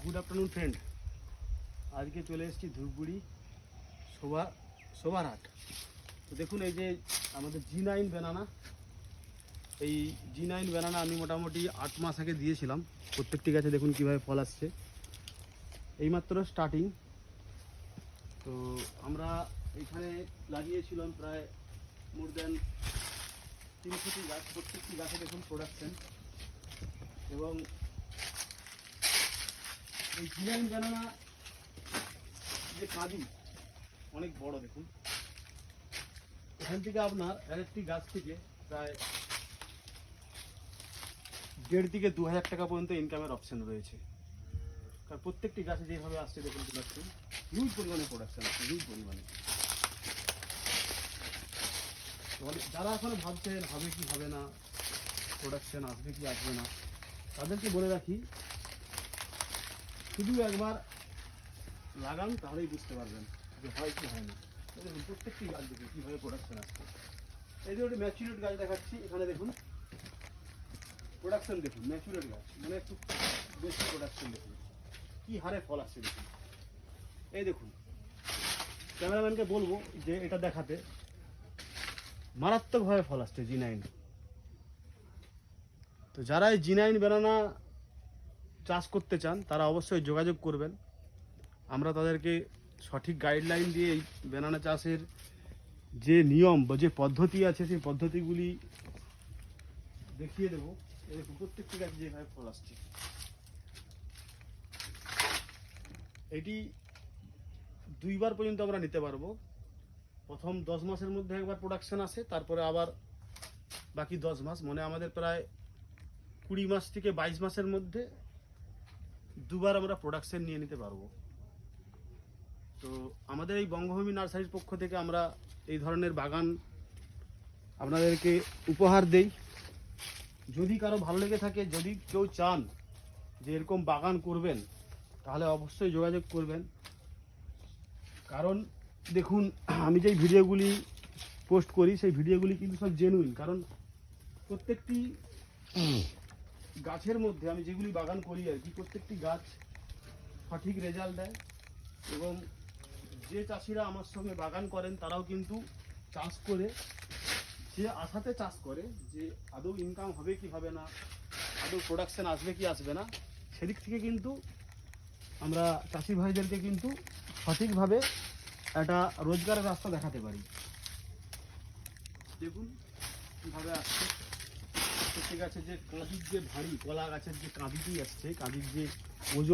Good afternoon friend. আজকে চলে এসেছি ধূপগুড়ি শোভার হাট। তো দেখুন এই যে আমাদের G9 ব্যানানা, এই G9 ব্যানানা আমি মোটামুটি 8 মাস আগে দিয়েছিলাম। প্রত্যেকটি গাছে দেখুন কীভাবে ফল আসছে, এইমাত্র স্টার্টিং। তো আমরা এইখানে লাগিয়েছিলাম প্রায় মোর দেন 300টি গাছ। প্রত্যেকটি গাছে দেখুন প্রোডাকশন। এবং এই G9 ব্যানানা যে কাঁদি অনেক বড়, দেখুন এখান থেকে আপনার একটি গাছ থেকে প্রায় 1.5 থেকে 2,000 টাকা পর্যন্ত ইনকামের অপশন রয়েছে। কারণ প্রত্যেকটি গাছে যেভাবে আসছে দেখুন প্রোডাকশন, হিউজ পরিমাণে প্রোডাকশন আসছে, হিউজ পরিমাণে। যারা এখনো ভাবছেন হবে কি হবে না, প্রোডাকশন আসবে কি আসবে না, তাদেরকে বলে রাখি শুধু একবার লাগান, তাহলেই বুঝতে পারবেন যে হয় কি হয় না। দেখুন প্রত্যেকটি গাছ দেখুন কীভাবে প্রোডাকশন আসছে। এই যে ওটি ম্যাচুরেট গাছ দেখাচ্ছি, এখানে দেখুন প্রোডাকশন দেখুন, ম্যাচুরেট গাছ মানে একটু বেশি প্রোডাকশন দেখুন কী হারে ফল আসছে দেখুন। এই দেখুন, ক্যামেরাম্যানকে বলবো যে এটা দেখাতে, মারাত্মকভাবে ফল আসছে G9। তো যারা এই G9 ব্যানানা চাষ করতে চান তারা অবশ্যই যোগাযোগ করবেন। আমরা তাদেরকে সঠিক গাইডলাইন দিয়ে এই ব্যানানা চাষের যে নিয়ম বা যে পদ্ধতি আছে সেই পদ্ধতিগুলি দেখিয়ে দেবো। এরকম প্রত্যেকটি গাছ যেভাবে ফল আসছে, এটি 2 বার পর্যন্ত আমরা নিতে পারবো। প্রথম 10 মাসের মধ্যে একবার প্রোডাকশন আসে, তারপরে আবার বাকি 10 মাস মানে আমাদের প্রায় 20 মাস থেকে 22 মাসের মধ্যে 2 বার আমরা প্রোডাকশন নিয়ে নিতে পারবো। তো আমাদের এই বঙ্গভূমি নার্সারির পক্ষ থেকে আমরা এই ধরনের বাগান আপনাদেরকে উপহার দেই। যদি কারো ভালো লেগে থাকে, যদি কেউ চান যে এরকম বাগান করবেন, তাহলে অবশ্যই যোগাযোগ করবেন। কারণ দেখুন আমি যেই ভিডিওগুলি পোস্ট করি সেই ভিডিওগুলি কিন্তু সব জেনুইন। কারণ প্রত্যেকটি গাছের মধ্যে আমি যেগুলি বাগান করি আর কি, প্রত্যেকটি গাছ সঠিক রেজাল্ট দেয়। এবং যে চাষিরা আমার সঙ্গে বাগান করেন তারাও কিন্তু চাষ করে যে আশাতে চাষ করে যে আদৌ ইনকাম হবে কি হবে না, আদৌ প্রোডাকশন আসবে কি আসবে না, সেদিক থেকে কিন্তু আমরা চাষি ভাইদেরকে কিন্তু সঠিকভাবে একটা রোজগারের রাস্তা দেখাতে পারি। দেখুন কীভাবে আসছে প্রত্যেক গাছের যে কাঁদির যে ভারী, কলা গাছের যে কাঁদিটি আসছে, কাঁদির যে ওজন